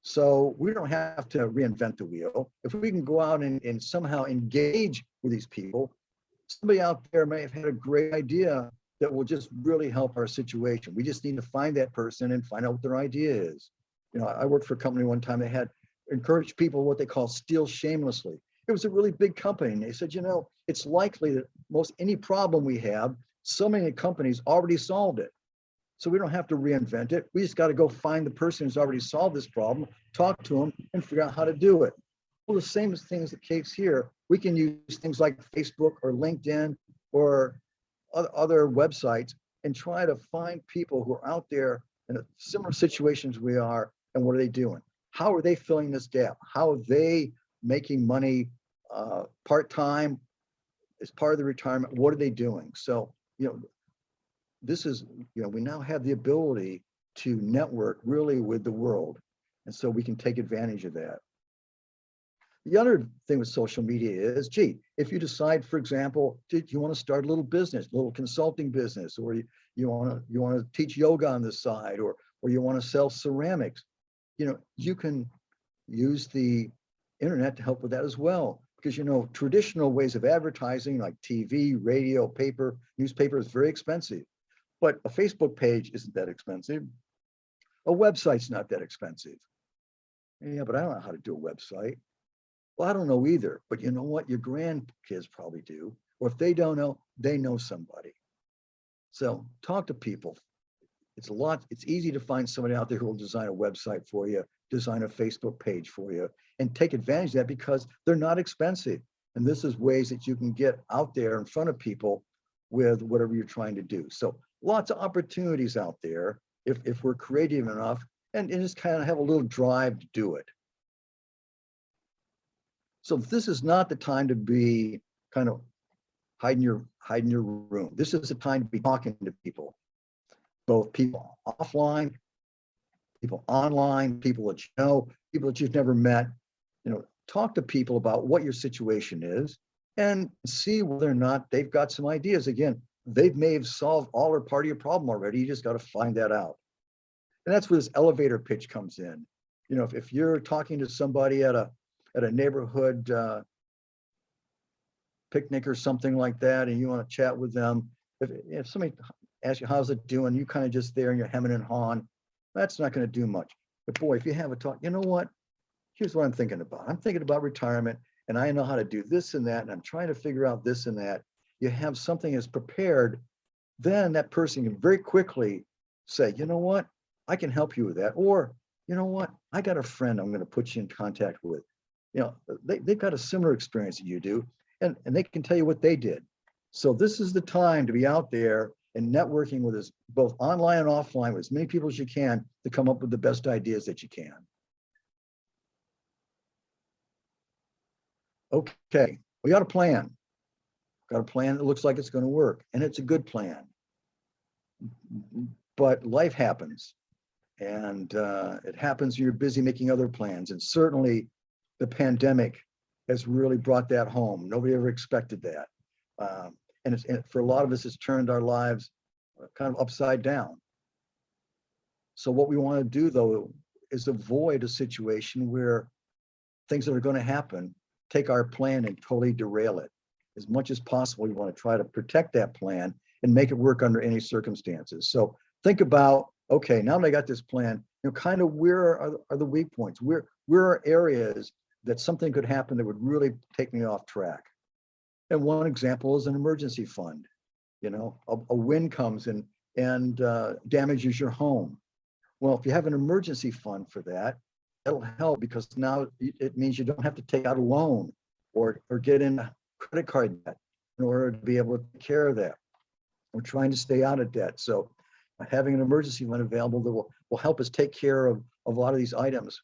So we don't have to reinvent the wheel. If we can go out and somehow engage with these people, somebody out there may have had a great idea that will just really help our situation. We just need to find that person and find out what their idea is. I worked for a company one time that had encouraged people what they call steal shamelessly. It was a really big company. And they said, it's likely that most any problem we have, so many companies already solved it. So we don't have to reinvent it. We just got to go find the person who's already solved this problem, talk to them, and figure out how to do it. Well, the same thing is the case here. We can use things like Facebook or LinkedIn or other websites and try to find people who are out there in a similar situations we are, and what are they doing? How are they filling this gap? How are they making money part-time as part of the retirement? What are they doing? So, this is, we now have the ability to network really with the world. And so we can take advantage of that. The other thing with social media is, gee, if you decide, for example, you want to start a little business, a little consulting business, or you want to teach yoga on the side, or you want to sell ceramics, you can use the internet to help with that as well. Because, traditional ways of advertising like TV, radio, paper, newspaper is very expensive. But a Facebook page isn't that expensive. A website's not that expensive. Yeah, but I don't know how to do a website. Well, I don't know either, but you know what? Your grandkids probably do. Or if they don't know, they know somebody. So talk to people. It's easy to find somebody out there who will design a website for you, design a Facebook page for you, and take advantage of that because they're not expensive. And this is ways that you can get out there in front of people with whatever you're trying to do. So lots of opportunities out there if we're creative enough and just kind of have a little drive to do it. So this is not the time to be kind of hiding your room. This is the time to be talking to people, both people offline, people online, people that you know, people that you've never met. Talk to people about what your situation is and see whether or not they've got some ideas. Again, they may have solved all or part of your problem already. You just got to find that out. And that's where this elevator pitch comes in. If you're talking to somebody at a neighborhood picnic or something like that, and you want to chat with them, if somebody asks you how's it doing, you kind of just there and you're hemming and hawing, that's not going to do much. But boy, if you have a talk, you know what? Here's what I'm thinking about. I'm thinking about retirement, and I know how to do this and that, and I'm trying to figure out this and that. You have something that's prepared, then that person can very quickly say, you know what? I can help you with that. Or, you know what? I got a friend I'm going to put you in contact with. They've got a similar experience that you do, and they can tell you what they did. So this is the time to be out there and networking with us, both online and offline, with as many people as you can to come up with the best ideas that you can. Okay, we got a plan. Got a plan that looks like it's going to work, and it's a good plan. But life happens, and it happens when you're busy making other plans. And certainly the pandemic has really brought that home. Nobody ever expected that. And for a lot of us, it's turned our lives kind of upside down. So what we want to do, though, is avoid a situation where things that are going to happen take our plan and totally derail it. As much as possible, we want to try to protect that plan and make it work under any circumstances. So think about, okay, now that I got this plan, kind of where are the weak points? Where are areas that something could happen that would really take me off track? And one example is an emergency fund. A wind comes and damages your home. Well, if you have an emergency fund for that, it'll help because now it means you don't have to take out a loan or get in credit card debt in order to be able to take care of that. We're trying to stay out of debt. So having an emergency fund available that will help us take care of a lot of these items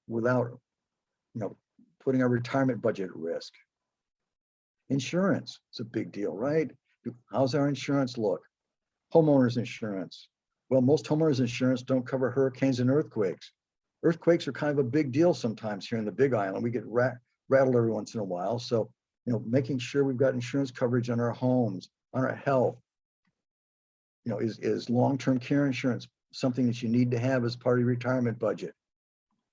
without putting our retirement budget at risk. Insurance is a big deal, right? How's our insurance look? Homeowners insurance. Well, most homeowners insurance don't cover hurricanes and earthquakes. Earthquakes are kind of a big deal sometimes here in the Big Island. We get rattled every once in a while. So, making sure we've got insurance coverage on our homes, on our health, is long-term care insurance something that you need to have as part of your retirement budget.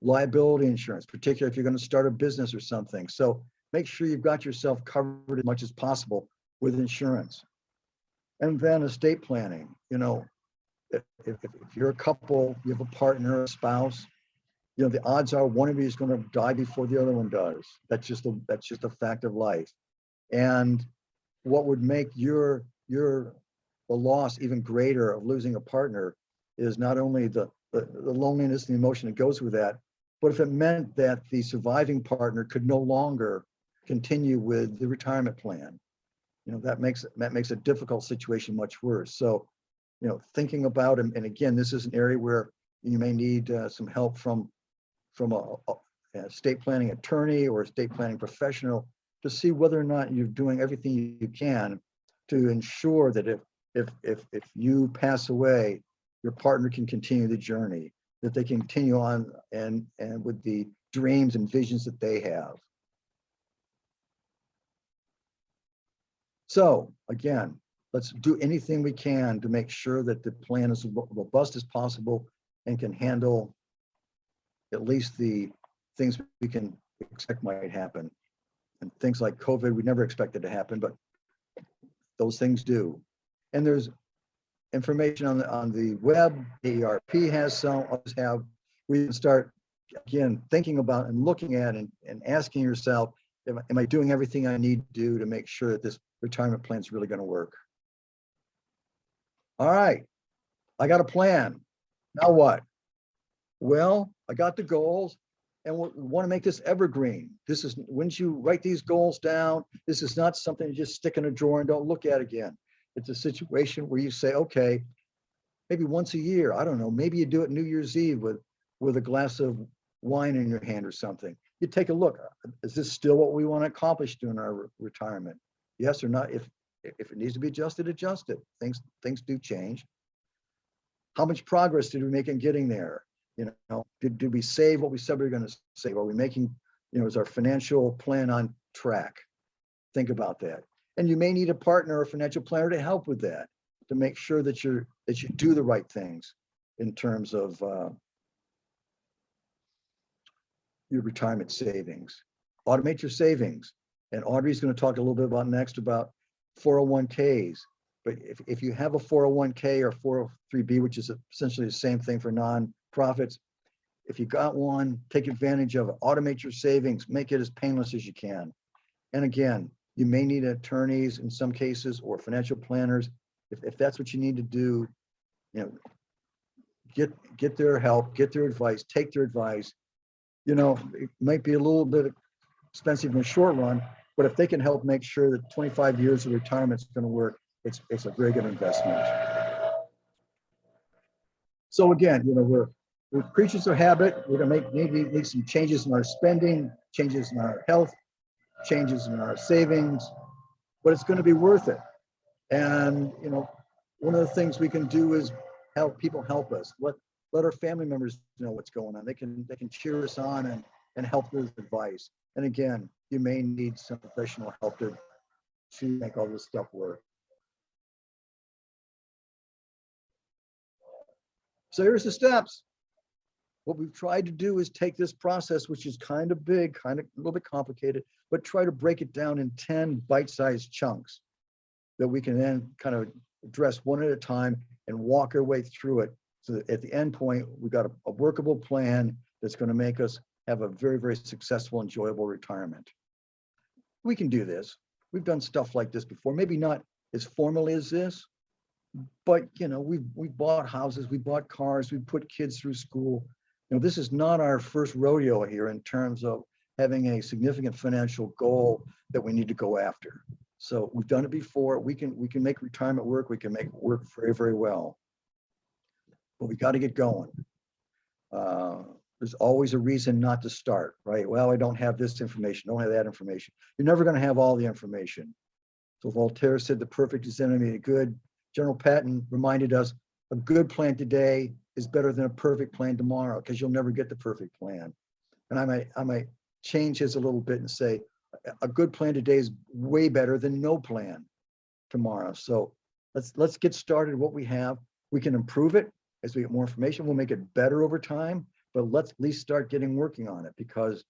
Liability insurance, particularly if you're going to start a business or something. So make sure you've got yourself covered as much as possible with insurance. And then estate planning. If you're a couple, you have a partner, a spouse, the odds are one of you is going to die before the other one does. That's just a fact of life. And what would make the loss even greater of losing a partner is not only the loneliness and the emotion that goes with that, but if it meant that the surviving partner could no longer continue with the retirement plan, that makes a difficult situation much worse. So, thinking about, and again, this is an area where you may need some help from a estate planning attorney or estate planning professional to see whether or not you're doing everything you can to ensure that if you pass away, your partner can continue the journey, that they continue on and with the dreams and visions that they have. So again, let's do anything we can to make sure that the plan is as robust as possible and can handle at least the things we can expect might happen. And things like COVID, we never expected to happen, but those things do. And there's information on the web. AARP has some, others have. We can start again thinking about and looking at and asking yourself, am I doing everything I need to do to make sure that this retirement plan is really going to work? All right, I got a plan. Now what? Well, I got the goals, and we want to make this evergreen. This is, once you write these goals down, this is not something you just stick in a drawer and don't look at again. It's a situation where you say, okay, maybe once a year, I don't know, maybe you do it New Year's Eve with a glass of wine in your hand or something. You take a look. Is this still what we want to accomplish during our retirement? Yes or not? If it needs to be adjusted, adjust it. Things do change. How much progress did we make in getting there? You know, did we save what we said we were going to save? Are we making, is our financial plan on track? Think about that. And you may need a partner or a financial planner to help with that, to make sure that you do the right things in terms of your retirement savings. Automate your savings. And Audrey's going to talk a little bit about next about 401ks. But if you have a 401k or 403b, which is essentially the same thing for nonprofits, if you got one, take advantage of it. Automate your savings. Make it as painless as you can. And again, you may need attorneys in some cases or financial planners. If that's what you need to do, get their help, get their advice, take their advice. It might be a little bit expensive in the short run, but if they can help make sure that 25 years of retirement is going to work, it's a very good investment. So again, we're creatures of habit. We're going to make some changes in our spending, changes in our health, changes in our savings, but it's going to be worth it. And one of the things we can do is help people help us. Let our family members know what's going on. They can cheer us on and help with advice. And again, you may need some professional help to make all this stuff work. So here's the steps. What we've tried to do is take this process, which is kind of big, kind of a little bit complicated, but try to break it down in 10 bite-sized chunks that we can then kind of address one at a time and walk our way through it. So that at the end point, we've got a workable plan that's going to make us have a very, very successful, enjoyable retirement. We can do this. We've done stuff like this before, maybe not as formally as this, but we've bought houses, we bought cars, we put kids through school. This is not our first rodeo here in terms of having a significant financial goal that we need to go after. So we've done it before. We can make retirement work. We can make it work very, very well. But we got to get going. There's always a reason not to start, right? Well, I don't have this information, don't have that information. You're never going to have all the information. So Voltaire said the perfect is enemy of the good. General Patton reminded us a good plan today is better than a perfect plan tomorrow, because you'll never get the perfect plan. And I might change his a little bit and say a good plan today is way better than no plan tomorrow. So let's get started what we have. We can improve it as we get more information. We'll make it better over time, but let's at least start working on it, because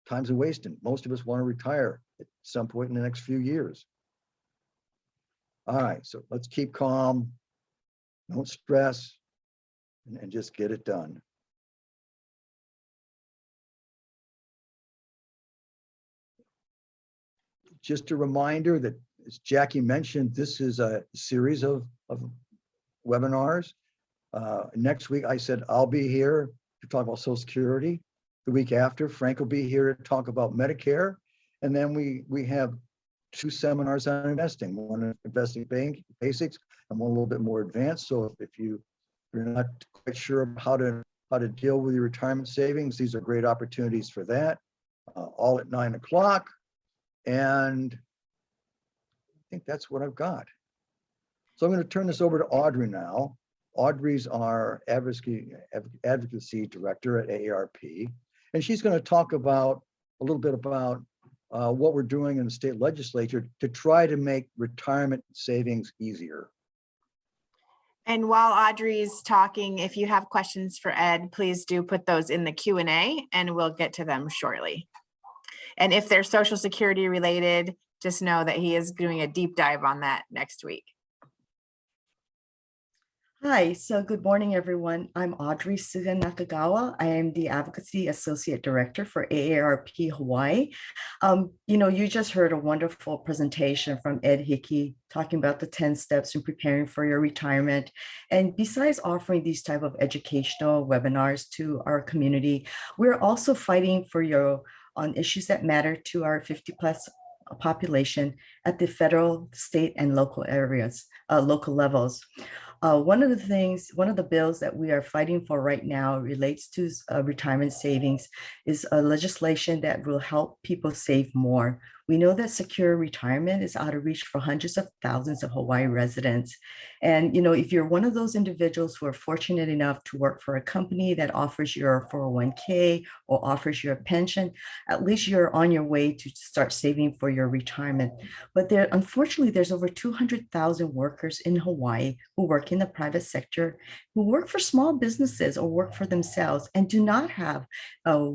time's a wasting. Most of us want to retire at some point in the next few years. All right, so let's keep calm, don't stress, and just get it done. Just a reminder that, as Jackie mentioned, this is a series of webinars. Next week, I said I'll be here to talk about Social Security. The week after, Frank will be here to talk about Medicare. And then we have 2 seminars on investing, one on investing basics and one a little bit more advanced. So if you're not quite sure how to deal with your retirement savings, these are great opportunities for that, all at 9 o'clock. And I think that's what I've got. So I'm going to turn this over to Audrey now. Audrey's our advocacy director at AARP, and she's going to talk about a little bit about what we're doing in the state legislature to try to make retirement savings easier.
And while Audrey's talking, if you have questions for Ed, please do put those in the Q&A and we'll get to them shortly. And if they're Social Security related, just know that he is doing a deep dive on that next week.
Hi, so good morning, everyone. I'm Audrey Suga Nakagawa. I am the Advocacy Associate Director for AARP Hawaii. You just heard a wonderful presentation from Ed Hickey talking about the 10 steps in preparing for your retirement. And besides offering these type of educational webinars to our community, we're also fighting for on issues that matter to our 50 plus population at the federal, state, and local levels. One of the bills that we are fighting for right now relates to retirement savings is a legislation that will help people save more. We know that secure retirement is out of reach for hundreds of thousands of Hawaii residents. And, if you're one of those individuals who are fortunate enough to work for a company that offers your 401k or offers you a pension, at least you're on your way to start saving for your retirement. But unfortunately, there's over 200,000 workers in Hawaii who work in the private sector, who work for small businesses or work for themselves and do not have a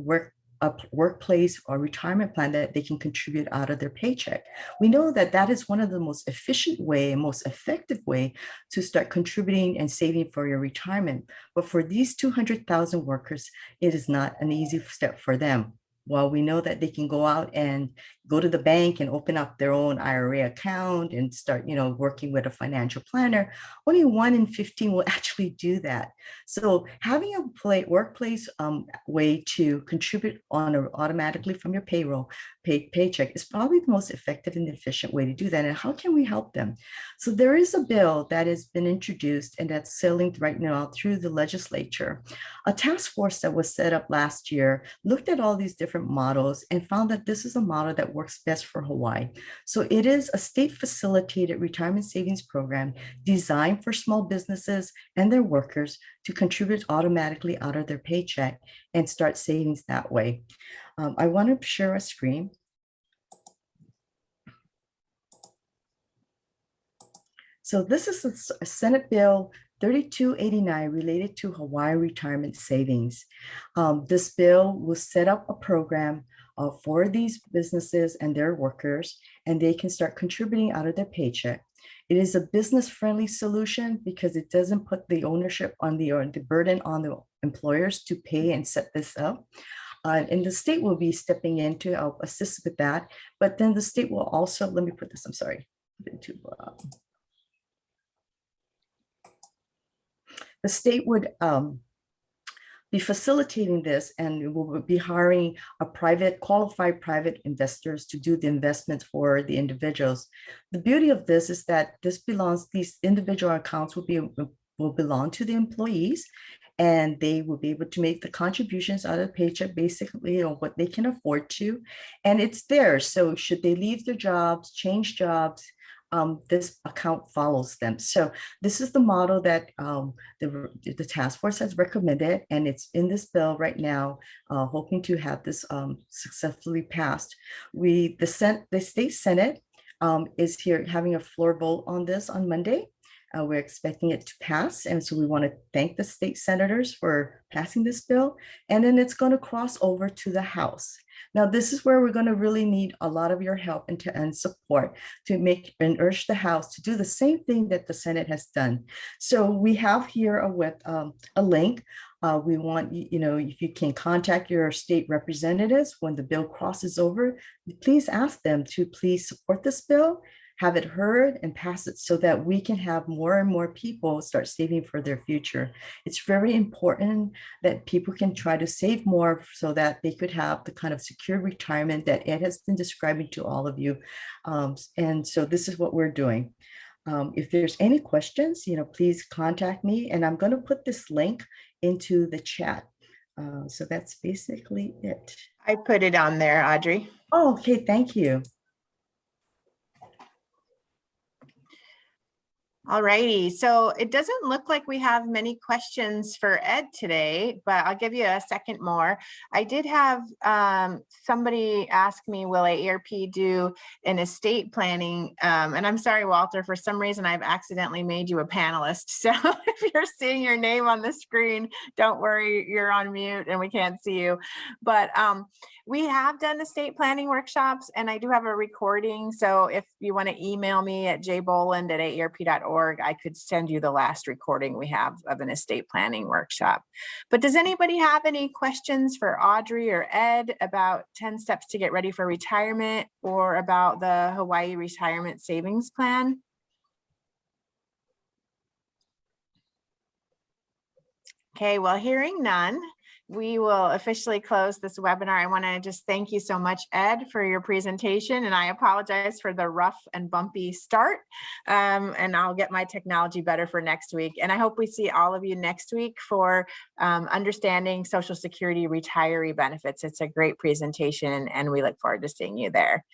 workplace or retirement plan that they can contribute out of their paycheck. We know that that is one of the most efficient way and most effective way to start contributing and saving for your retirement. But for these 200,000 workers, it is not an easy step for them. While we know that they can go out and go to the bank and open up their own IRA account and start, working with a financial planner, only 1 in 15 will actually do that. So having a workplace way to contribute automatically from your paycheck is probably the most effective and efficient way to do that. And how can we help them? So there is a bill that has been introduced and that's sailing right now through the legislature. A task force that was set up last year looked at all these different models and found that this is a model that works best for Hawaii. So it is a state facilitated retirement savings program designed for small businesses and their workers to contribute automatically out of their paycheck and start savings that way. I want to share a screen. So this is a Senate Bill 3289 related to Hawaii retirement savings. This bill will set up a program for these businesses and their workers, and they can start contributing out of their paycheck. It is a business-friendly solution because it doesn't put the ownership on or the burden on the employers to pay and set this up. And the state will be stepping in to help assist with that. But then the state will also, let me put this, I'm sorry. The state would be facilitating this and will be hiring qualified private investors to do the investments for the individuals. The beauty of this is that these individual accounts will belong to the employees, and they will be able to make the contributions out of the paycheck, basically, or what they can afford to, and it's theirs. So should they leave their jobs, change jobs, this account follows them. So this is the model that the task force has recommended, and it's in this bill right now, hoping to have this successfully passed. The state Senate is here having a floor vote on this on Monday. We're expecting it to pass. And so we want to thank the state senators for passing this bill. And then it's going to cross over to the House. Now, this is where we're going to really need a lot of your help and support to make and urge the House to do the same thing that the Senate has done. So we have here a link. We want, if you can contact your state representatives when the bill crosses over, please ask them to please support this bill, have it heard and pass it so that we can have more and more people start saving for their future. It's very important that people can try to save more so that they could have the kind of secure retirement that Ed has been describing to all of you. And so this is what we're doing. If there's any questions, please contact me, and I'm going to put this link into the chat. So that's basically it.
I put it on there, Audrey.
Oh, okay, thank you.
All righty, so it doesn't look like we have many questions for Ed today, but I'll give you a second more. I did have somebody ask me, will AARP do an estate planning? And I'm sorry, Walter, for some reason I've accidentally made you a panelist. So if you're seeing your name on the screen, don't worry, you're on mute and we can't see you. But we have done estate planning workshops, and I do have a recording. So if you want to email me at jboland@aarp.org, I could send you the last recording we have of an estate planning workshop. But does anybody have any questions for Audrey or Ed about 10 steps to get ready for retirement, or about the Hawaii Retirement Savings Plan? Okay, well, hearing none, we will officially close this webinar. I want to just thank you so much, Ed, for your presentation, and I apologize for the rough and bumpy start. And I'll get my technology better for next week. And I hope we see all of you next week for understanding Social Security retiree benefits. It's a great presentation, and we look forward to seeing you there.